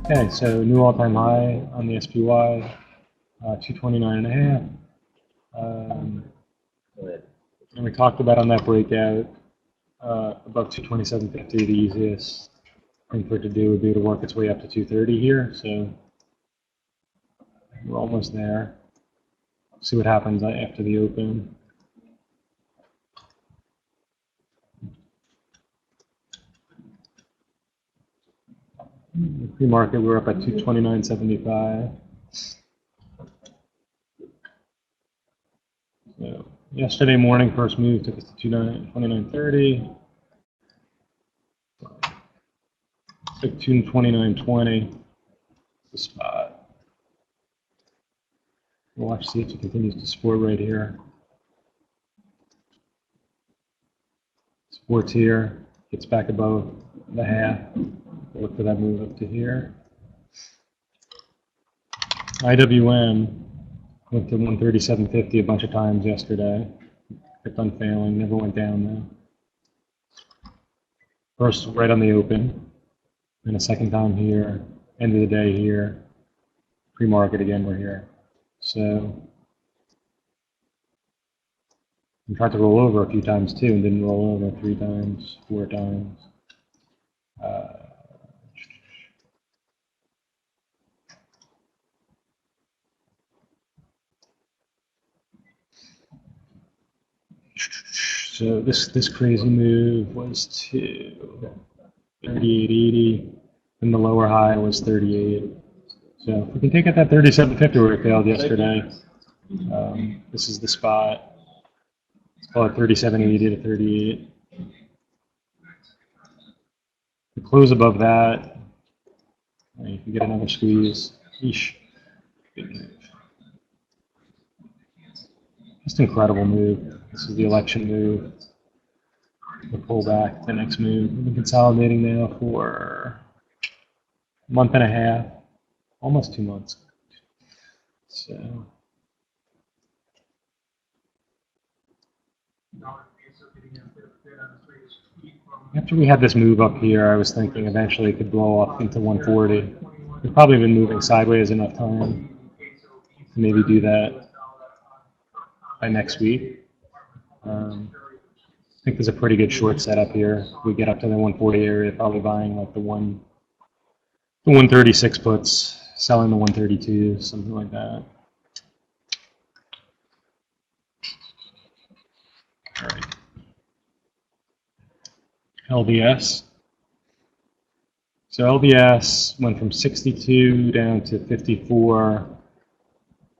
Okay, so new all-time high on the SPY, 229.5. And we talked about on that breakout, above 227.50, the easiest thing for it to do would be to work its way up to 230 here. So we're almost there. See what happens after the open. The pre-market, we're up at 229.75. So yesterday morning, first move took us to 29.30. Took 229.20. The spot. We'll watch, see if it continues to support right here. Supports here, gets back above the half. Look for that move up to here. IWM went to 137.50 a bunch of times yesterday. Kept on failing, never went down though. First right on the open, and a second time here, end of the day here. Pre-market again, we're here. So we tried to roll over a few times too, and didn't roll over 3 times, 4 times. So this crazy move was to 38.80, and the lower high was 38. So if we can take out that 37.50 where it failed yesterday, this is the spot. Let's call it 37.80 to 38. The close above that, you can get another squeeze. Eesh. Good move. Just incredible move. This is the election move. The pullback, the next move. We've been consolidating now for a month and a half, almost 2 months. So after we had this move up here, I was thinking eventually it could blow up into 140. We've probably been moving sideways enough time to maybe do that by next week. I think there's a pretty good short setup here. If we get up to the 140 area, probably buying like the 136 puts, selling the 132, something like that. All right. LBS. So LBS went from 62 down to 54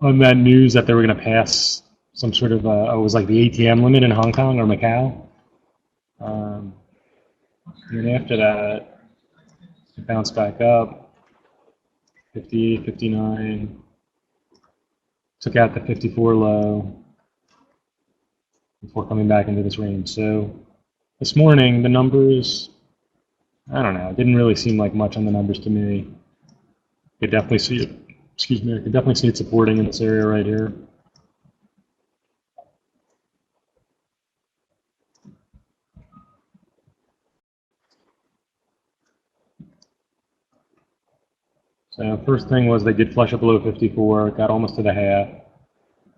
on that news that they were going to pass some sort of, it was like the ATM limit in Hong Kong or Macau. And after that, it bounced back up, 58, 59, took out the 54 low before coming back into this range. So this morning, the numbers, I don't know, it didn't really seem like much on the numbers to me. I could definitely see it, excuse me, I could definitely see it supporting in this area right here. So first thing was they did flush up below 54, got almost to the half.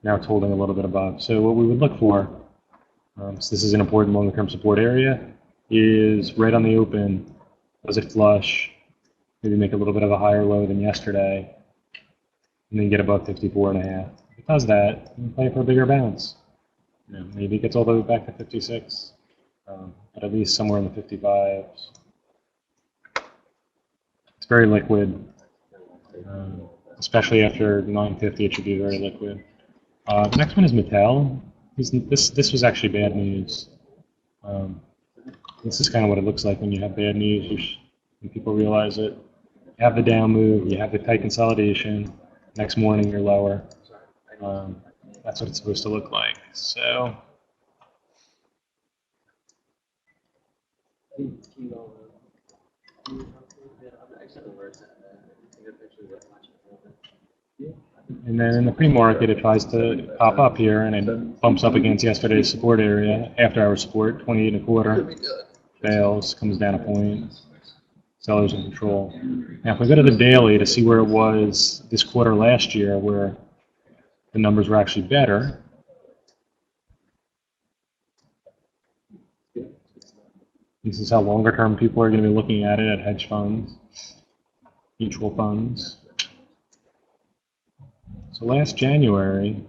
Now it's holding a little bit above. So what we would look for, so this is an important longer-term support area, is right on the open. Does it flush? Maybe make a little bit of a higher low than yesterday, and then get above 54.5. If it does that, you can play for a bigger bounce. You know, maybe it gets all the way back to 56, but at least somewhere in the 55s. It's very liquid. Especially after 950, it should be very liquid. The next one is Mattel. This was actually bad news. This is kind of what it looks like when you have bad news, when people realize it. You have the down move, you have the tight consolidation. Next morning, you're lower. That's what it's supposed to look like. So. And then in the pre-market, it tries to pop up here, and it bumps up against yesterday's support area, after our support, 28.25, fails, comes down a point. Sellers in control. Now, if we go to the daily to see where it was this quarter last year, where the numbers were actually better, this is how longer term people are going to be looking at it at hedge funds, mutual funds. So last January,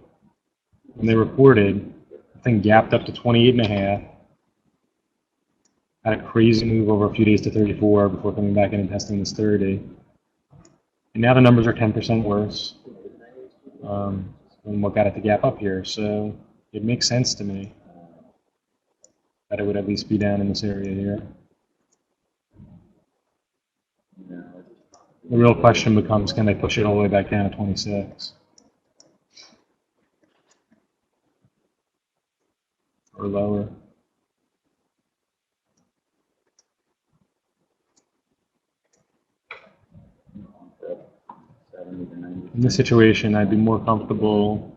when they reported, the thing gapped up to 28.5. Had a crazy move over a few days to 34 before coming back in and testing this 30. And now the numbers are 10% worse than what got it to gap up here. So it makes sense to me that it would at least be down in this area here. The real question becomes, can they push it all the way back down to 26? Or lower? In this situation, I'd be more comfortable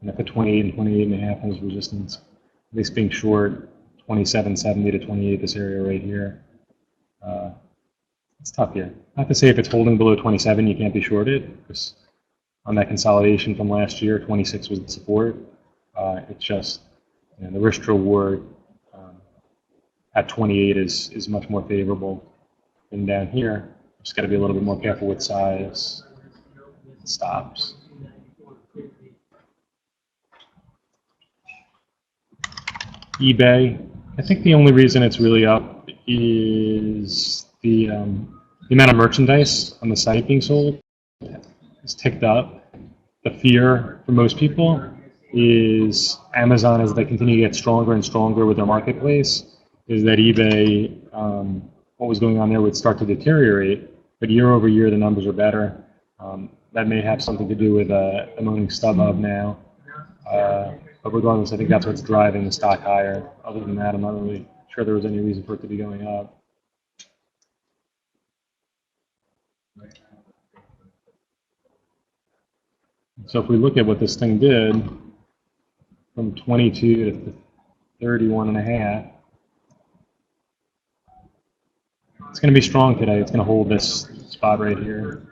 if the 28 and 28.5 has resistance, at least being short 27.70 to 28, this area right here. It's tough here. I have to say, if it's holding below 27, you can't be shorted, because on that consolidation from last year, 26 was the support. It's just, the risk to reward at 28 is much more favorable than down here. Just got to be a little bit more careful with size. Stops. eBay, I think the only reason it's really up is the amount of merchandise on the site being sold is ticked up. The fear for most people is Amazon, as they continue to get stronger and stronger with their marketplace, is that eBay, what was going on there would start to deteriorate, but year over year the numbers are better. That may have something to do with owning StubHub now. But regardless, I think that's what's driving the stock higher. Other than that, I'm not really sure there was any reason for it to be going up. So if we look at what this thing did from 22 to 31.5, it's going to be strong today. It's going to hold this spot right here.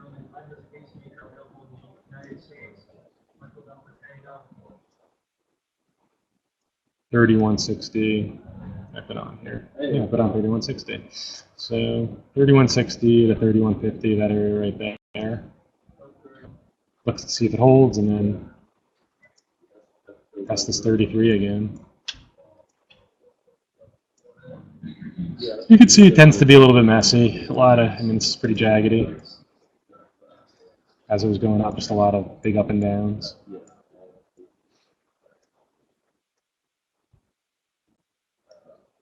$31.60. I put on here. Yeah, I put on 31.60. So 31.60 to 31.50, that area right there. Let's see if it holds, and then test this 33 again. You can see it tends to be a little bit messy. It's pretty jaggedy. As it was going up, just a lot of big up and downs.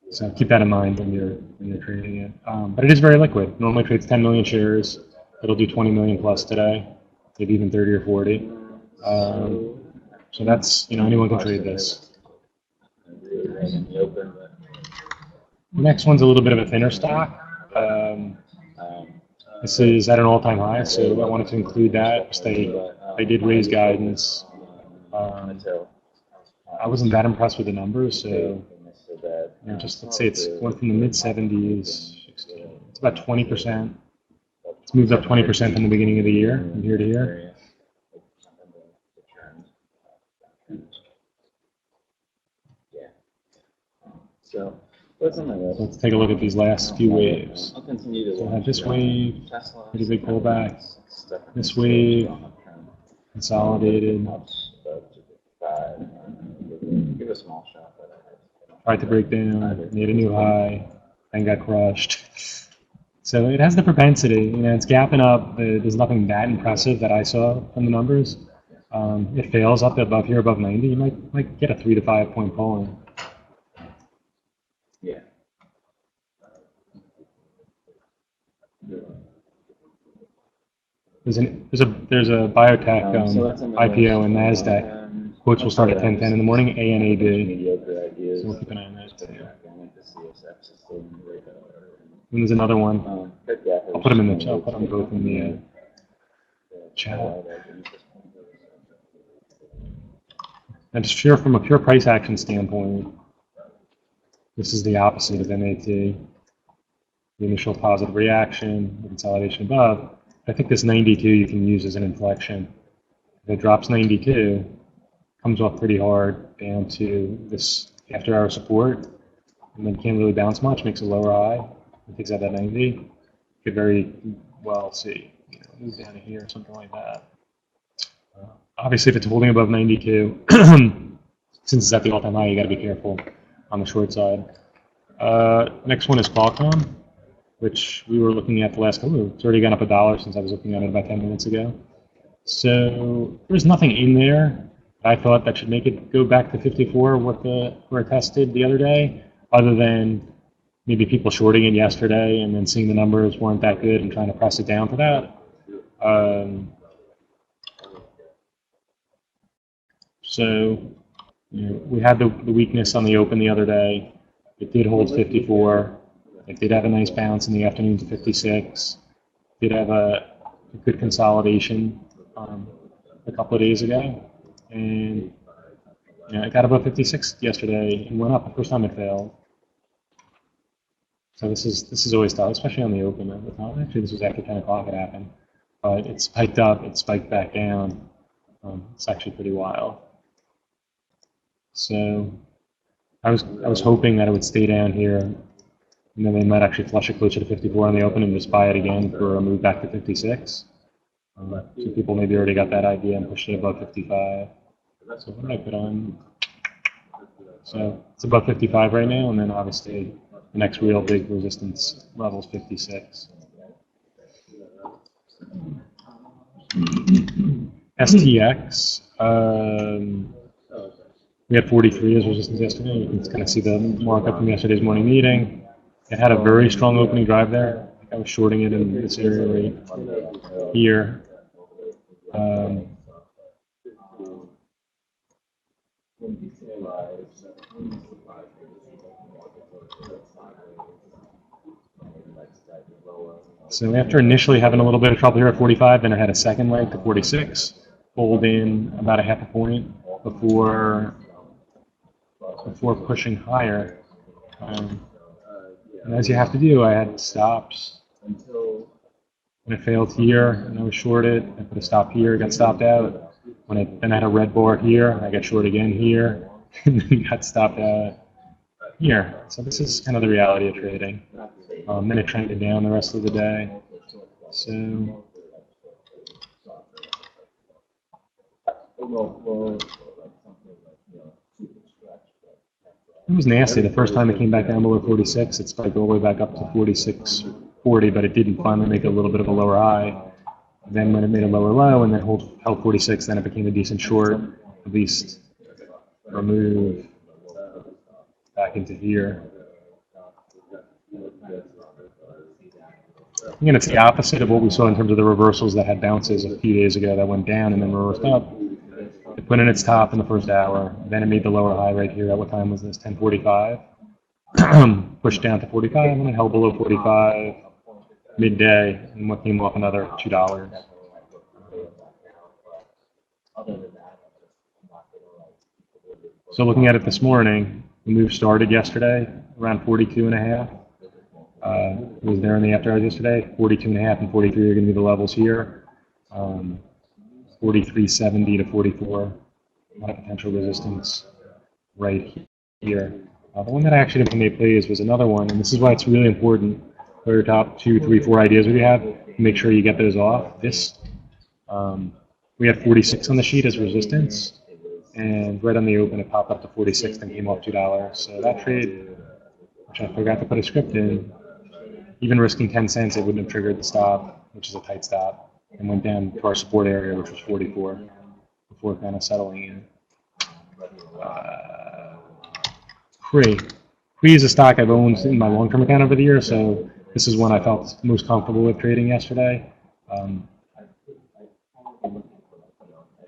So keep that in mind when you're trading it. But it is very liquid. Normally trades 10 million shares. It'll do 20 million plus today, maybe even 30 or 40. So that's, anyone can trade this. The next one's a little bit of a thinner stock. This is at an all-time high, so I wanted to include that. They did raise guidance. I wasn't that impressed with the numbers, so just let's say it's going from the mid-70s. It's about 20%. It's moved up 20% from the beginning of the year, from year to year. So let's take a look at these last few waves. So I have this wave, pretty big pullback. This wave, consolidated. Give a small shot. Tried to break down, made a new high, and got crushed. So it has the propensity, it's gapping up. There's nothing that impressive that I saw from the numbers. It fails up above here, above 90, you might get a 3 to 5 point pull. Yeah. There's a biotech IPO in Nasdaq. Quotes will start at 10:10 in the morning. ANAB. So we'll keep an eye on that too. And there's another one. I'll put them in the chat. I'll put them both in the chat. And just from a pure price action standpoint, this is the opposite of MAT. the initial positive reaction, the consolidation above. I think this 92 you can use as an inflection. If it drops 92, comes off pretty hard down to this after-hour support, and then can't really bounce much, makes a lower high, and takes out that 90. Could very well see, move down to here or something like that. Obviously, if it's holding above 92, since it's at the all-time high, you got to be careful on the short side. Next one is Qualcomm, which we were looking at the last couple. It's already gone up $1 since I was looking at it about 10 minutes ago. So there's nothing in there I thought that should make it go back to 54, where it tested the other day, other than maybe people shorting it yesterday and then seeing the numbers weren't that good and trying to press it down for that. So we had the weakness on the open the other day. It did hold 54. It did have a nice bounce in the afternoon to 56. Did have a good consolidation a couple of days ago. And it got above 56 yesterday and went up the first time it failed. So this is always tough, especially on the open at the time. Actually, this was after 10 o'clock it happened. But it spiked up, it spiked back down. It's actually pretty wild. So I was hoping that it would stay down here, and then they might actually flush it closer to 54 on the open and just buy it again for a move back to 56. So people maybe already got that idea and pushed it above 55. So what did I put on? So it's above 55 right now, and then obviously the next real big resistance level is 56. STX, we had 43 as resistance yesterday. You can kind of see the markup from yesterday's morning meeting. It had a very strong opening drive there. I was shorting it in this area right here. So after initially having a little bit of trouble here at 45, then it had a second leg to 46, pulled in about a half a point before pushing higher. And as you have to do, I had stops. When it failed here, and I was shorted, I put a stop here, got stopped out. Then I had a red bar here, I got short again here, and then got stopped out here. So this is kind of the reality of trading. Then it trended down the rest of the day. So it was nasty. The first time it came back down below 46, it spiked all the way back up to 46.40, but it didn't finally make a little bit of a lower high. Then when it made a lower low and then held 46, then it became a decent short, at least or move back into here. Again, it's the opposite of what we saw in terms of the reversals that had bounces a few days ago that went down and then reversed up. It put in its top in the first hour. Then it made the lower high right here. At what time was this? 10:45. Pushed down to 45 and it held below 45 midday and what came off another $2. So looking at it this morning, the move started yesterday around 42.5. It was there in the after hours yesterday. 42.5 and 43 are going to be the levels here. 43.70 to 44. A lot of potential resistance right here. The one that I actually didn't make plays was another one, and this is why it's really important for your top 2, 3, 4 ideas we have. Make sure you get those off. This we had 46 on the sheet as resistance, and right on the open it popped up to 46 and came off $2. So that trade, which I forgot to put a script in, even risking 10 cents, it wouldn't have triggered the stop, which is a tight stop, and went down to our support area, which was 44, before kind of settling in. Cree is a stock I've owned in my long-term account over the years, so this is one I felt most comfortable with trading yesterday.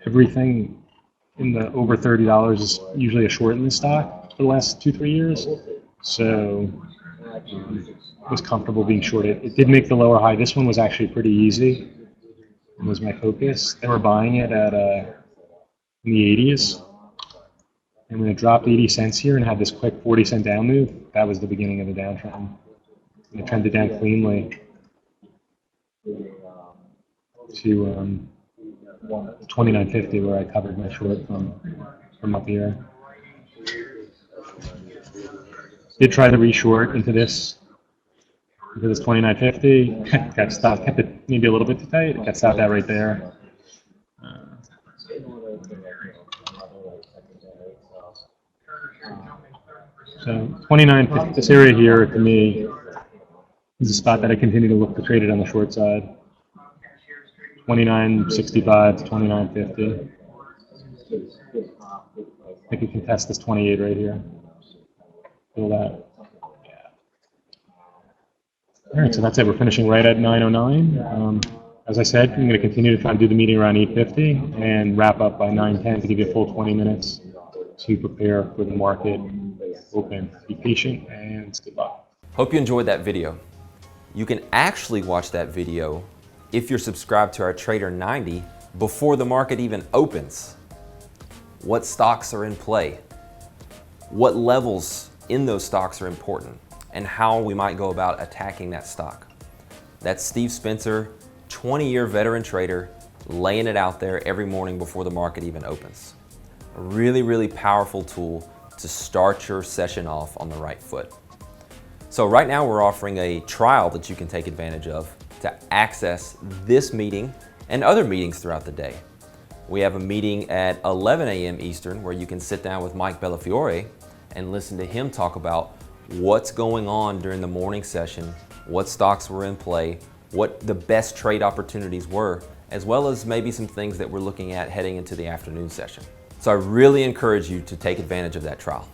Everything in the over $30 is usually a short in this stock for the last 2-3 years, so I was comfortable being shorted. It did make the lower high. This one was actually pretty easy. It was my focus. They were buying it at in the 80s. And when it dropped 80 cents here and had this quick 40-cent down move, that was the beginning of the downtrend. and it trended down cleanly to 29.50 where I covered my short from up here. Did try to reshort into this 29.50. Got stopped, kept it maybe a little bit too tight. Got stopped out right there. So 29.50, this area here to me is a spot that I continue to look to trade it on the short side. 29.65 to 29.50. I think we can test this 28 right here. Feel that. Yeah. All right, so that's it. We're finishing right at 9:09. As I said, I'm going to continue to try and do the meeting around 8:50 and wrap up by 9:10 to give you a full 20 minutes to prepare for the market open. Be patient and good luck. Hope you enjoyed that video. You can actually watch that video if you're subscribed to our Trader 90 before the market even opens. What stocks are in play? What levels in those stocks are important? And how we might go about attacking that stock. That's Steve Spencer, 20-year veteran trader, laying it out there every morning before the market even opens. A really, really powerful tool to start your session off on the right foot. So right now we're offering a trial that you can take advantage of to access this meeting and other meetings throughout the day. We have a meeting at 11 a.m. Eastern where you can sit down with Mike Bellafiore and listen to him talk about what's going on during the morning session, what stocks were in play, what the best trade opportunities were, as well as maybe some things that we're looking at heading into the afternoon session. So I really encourage you to take advantage of that trial.